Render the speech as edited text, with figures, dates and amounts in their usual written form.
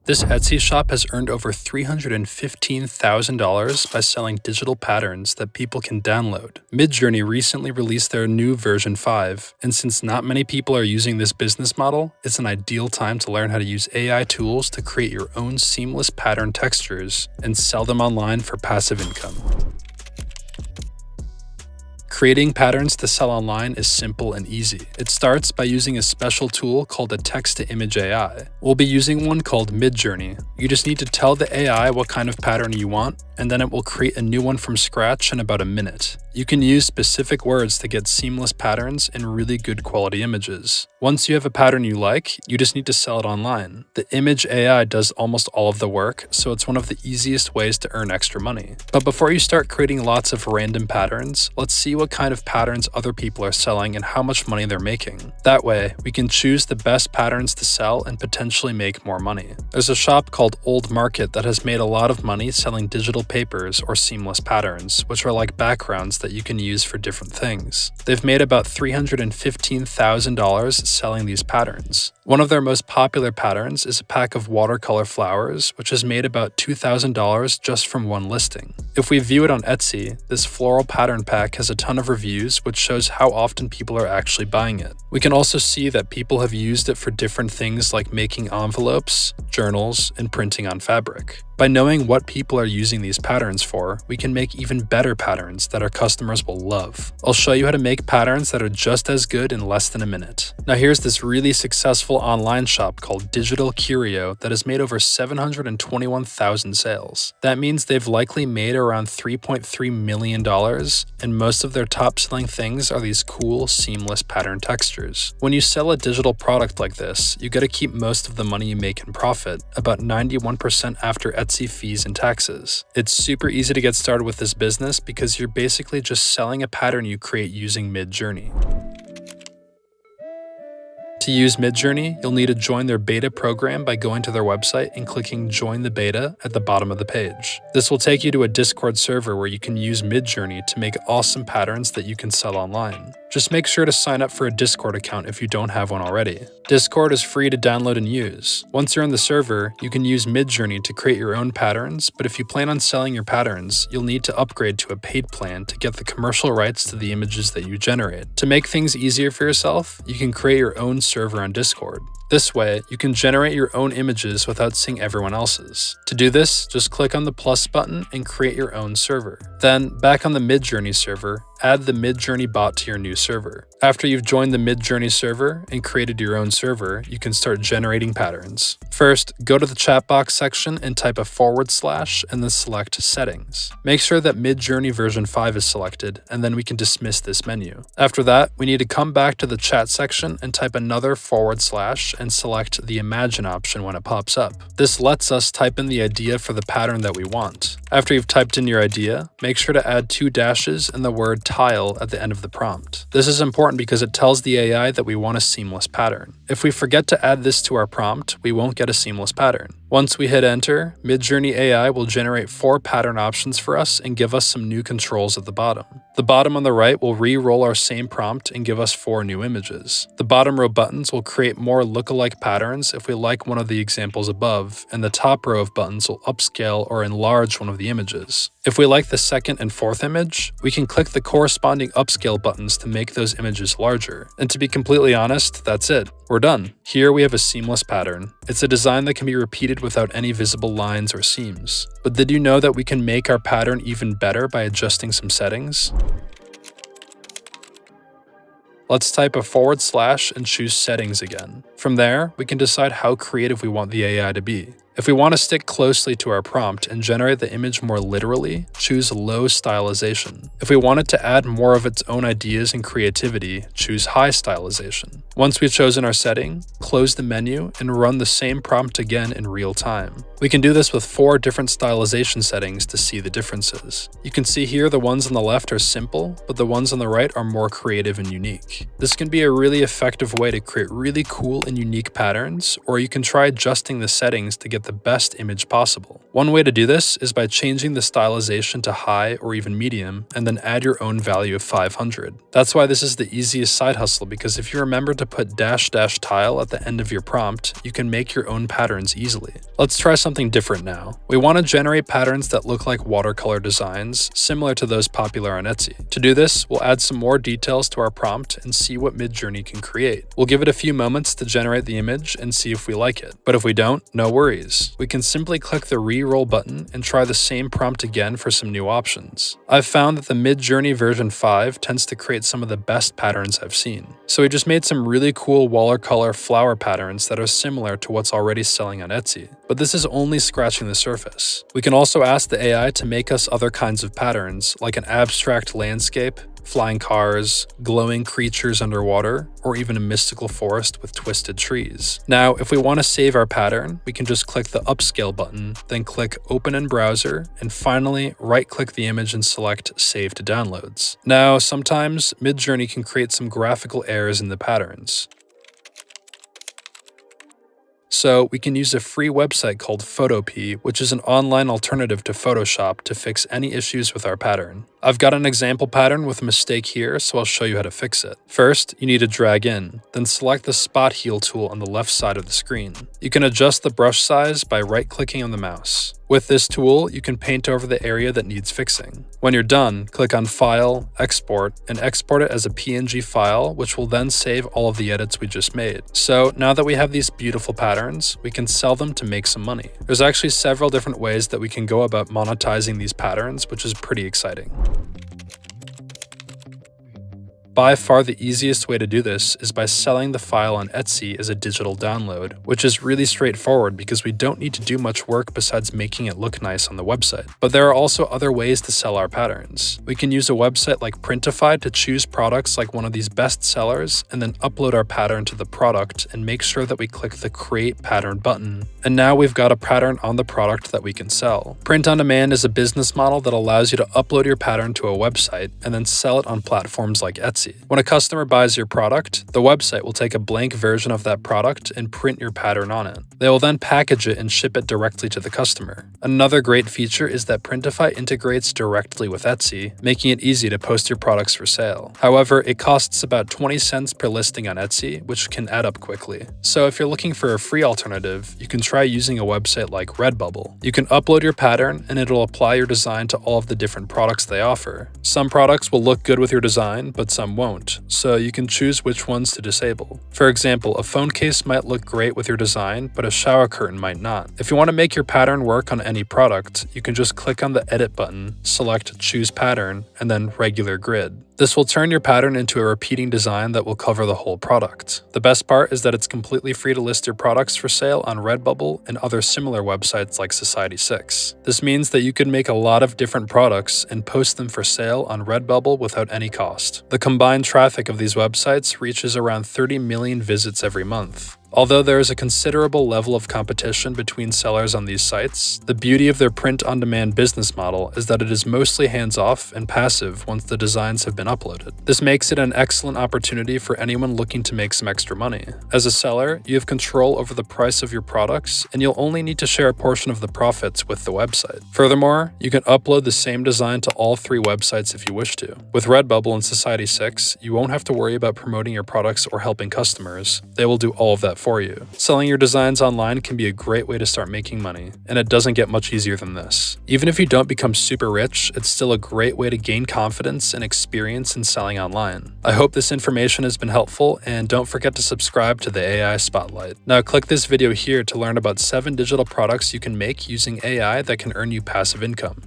This Etsy shop has earned over $315,000 by selling digital patterns that people can download. Midjourney recently released their new version 5, and since not many people are using this business model, it's an ideal time to learn how to use AI tools to create your own seamless pattern textures and sell them online for passive income. Creating patterns to sell online is simple and easy. It starts by using a special tool called a text-to-image AI. We'll be using one called Midjourney. You just need to tell the AI what kind of pattern you want, and then it will create a new one from scratch in about a minute. You can use specific words to get seamless patterns and really good quality images. Once you have a pattern you like, you just need to sell it online. The image AI does almost all of the work, so it's one of the easiest ways to earn extra money. But before you start creating lots of random patterns, let's see what kind of patterns other people are selling and how much money they're making. That way, we can choose the best patterns to sell and potentially make more money. There's a shop called Old Market that has made a lot of money selling digital papers or seamless patterns, which are like backgrounds that you can use for different things. They've made about $315,000 selling these patterns. One of their most popular patterns is a pack of watercolor flowers, which has made about $2,000 just from one listing. If we view it on Etsy, this floral pattern pack has a ton of reviews, which shows how often people are actually buying it. We can also see that people have used it for different things like making envelopes, journals, and printing on fabric. By knowing what people are using these patterns for, we can make even better patterns that our customers will love. I'll show you how to make patterns that are just as good in less than a minute. Now here's this really successful online shop called Digital Curio that has made over 721,000 sales. That means they've likely made around $3.3 million, and most of their top-selling things are these cool, seamless pattern textures. When you sell a digital product like this, you gotta keep most of the money you make in profit, about 91% after Etsy fees and taxes. It's super easy to get started with this business because you're basically just selling a pattern you create using Midjourney. To use Midjourney, you'll need to join their beta program by going to their website and clicking Join the Beta at the bottom of the page. This will take you to a Discord server where you can use Midjourney to make awesome patterns that you can sell online. Just make sure to sign up for a Discord account if you don't have one already. Discord is free to download and use. Once you're in the server, you can use Midjourney to create your own patterns, but if you plan on selling your patterns, you'll need to upgrade to a paid plan to get the commercial rights to the images that you generate. To make things easier for yourself, you can create your own server on Discord. This way, you can generate your own images without seeing everyone else's. To do this, just click on the plus button and create your own server. Then, back on the Midjourney server, add the Midjourney bot to your new server. After you've joined the Midjourney server and created your own server, you can start generating patterns. First, go to the chat box section and type a / and then select Settings. Make sure that Midjourney version 5 is selected, and then we can dismiss this menu. After that, we need to come back to the chat section and type another / and select the Imagine option when it pops up. This lets us type in the idea for the pattern that we want. After you've typed in your idea, make sure to add 2 dashes and the word tile at the end of the prompt. This is important because it tells the AI that we want a seamless pattern. If we forget to add this to our prompt, we won't get a seamless pattern. Once we hit enter, Midjourney AI will generate 4 pattern options for us and give us some new controls at the bottom. The bottom on the right will re-roll our same prompt and give us 4 new images. The bottom row buttons will create more lookalike patterns if we like one of the examples above, and the top row of buttons will upscale or enlarge one of the images. If we like the second and fourth image, we can click the corresponding upscale buttons to make those images larger. And to be completely honest, that's it. We're done. Here we have a seamless pattern. It's a design that can be repeated without any visible lines or seams. But did you know that we can make our pattern even better by adjusting some settings? Let's type a / and choose Settings again. From there, we can decide how creative we want the AI to be. If we want to stick closely to our prompt and generate the image more literally, choose Low Stylization. If we want it to add more of its own ideas and creativity, choose High Stylization. Once we've chosen our setting, close the menu and run the same prompt again in real time. We can do this with 4 different stylization settings to see the differences. You can see here the ones on the left are simple, but the ones on the right are more creative and unique. This can be a really effective way to create really cool and unique patterns, or you can try adjusting the settings to get the best image possible. One way to do this is by changing the stylization to high or even medium, and then add your own value of 500. That's why this is the easiest side hustle, because if you remember to put -- tile at the end of your prompt, you can make your own patterns easily. Let's try something different now. We want to generate patterns that look like watercolor designs, similar to those popular on Etsy. To do this, we'll add some more details to our prompt and see what Midjourney can create. We'll give it a few moments to generate the image and see if we like it. But if we don't, no worries. We can simply click the re-roll button and try the same prompt again for some new options. I've found that the Midjourney version 5 tends to create some of the best patterns I've seen. So we just made some really cool watercolor flower patterns that are similar to what's already selling on Etsy. But this is only scratching the surface. We can also ask the AI to make us other kinds of patterns, like an abstract landscape, flying cars, glowing creatures underwater, or even a mystical forest with twisted trees. Now, if we want to save our pattern, we can just click the upscale button, then click Open in Browser, and finally right-click the image and select Save to Downloads. Now, sometimes Midjourney can create some graphical errors in the patterns. So we can use a free website called Photopea, which is an online alternative to Photoshop to fix any issues with our pattern. I've got an example pattern with a mistake here, so I'll show you how to fix it. First, you need to drag in, then select the spot heal tool on the left side of the screen. You can adjust the brush size by right-clicking on the mouse. With this tool, you can paint over the area that needs fixing. When you're done, click on File, Export, and export it as a PNG file, which will then save all of the edits we just made. So now that we have these beautiful patterns, we can sell them to make some money. There's actually several different ways that we can go about monetizing these patterns, which is pretty exciting. By far the easiest way to do this is by selling the file on Etsy as a digital download, which is really straightforward because we don't need to do much work besides making it look nice on the website. But there are also other ways to sell our patterns. We can use a website like Printify to choose products like one of these best sellers and then upload our pattern to the product and make sure that we click the Create Pattern button. And now we've got a pattern on the product that we can sell. Print on demand is a business model that allows you to upload your pattern to a website and then sell it on platforms like Etsy. When a customer buys your product, the website will take a blank version of that product and print your pattern on it. They will then package it and ship it directly to the customer. Another great feature is that Printify integrates directly with Etsy, making it easy to post your products for sale. However, it costs about 20 cents per listing on Etsy, which can add up quickly. So if you're looking for a free alternative, you can try using a website like Redbubble. You can upload your pattern and it'll apply your design to all of the different products they offer. Some products will look good with your design, but some won't, so you can choose which ones to disable. For example, a phone case might look great with your design, but a shower curtain might not. If you want to make your pattern work on any product, you can just click on the Edit button, select Choose Pattern, and then Regular Grid. This will turn your pattern into a repeating design that will cover the whole product. The best part is that it's completely free to list your products for sale on Redbubble and other similar websites like Society6. This means that you can make a lot of different products and post them for sale on Redbubble without any cost. The combined traffic of these websites reaches around 30 million visits every month. Although there is a considerable level of competition between sellers on these sites, the beauty of their print-on-demand business model is that it is mostly hands-off and passive once the designs have been uploaded. This makes it an excellent opportunity for anyone looking to make some extra money. As a seller, you have control over the price of your products, and you'll only need to share a portion of the profits with the website. Furthermore, you can upload the same design to all 3 websites if you wish to. With Redbubble and Society6, you won't have to worry about promoting your products or helping customers. They will do all of that for you. Selling your designs online can be a great way to start making money, and it doesn't get much easier than this. Even if you don't become super rich, it's still a great way to gain confidence and experience in selling online. I hope this information has been helpful, and don't forget to subscribe to the AI Spotlight. Now click this video here to learn about 7 digital products you can make using AI that can earn you passive income.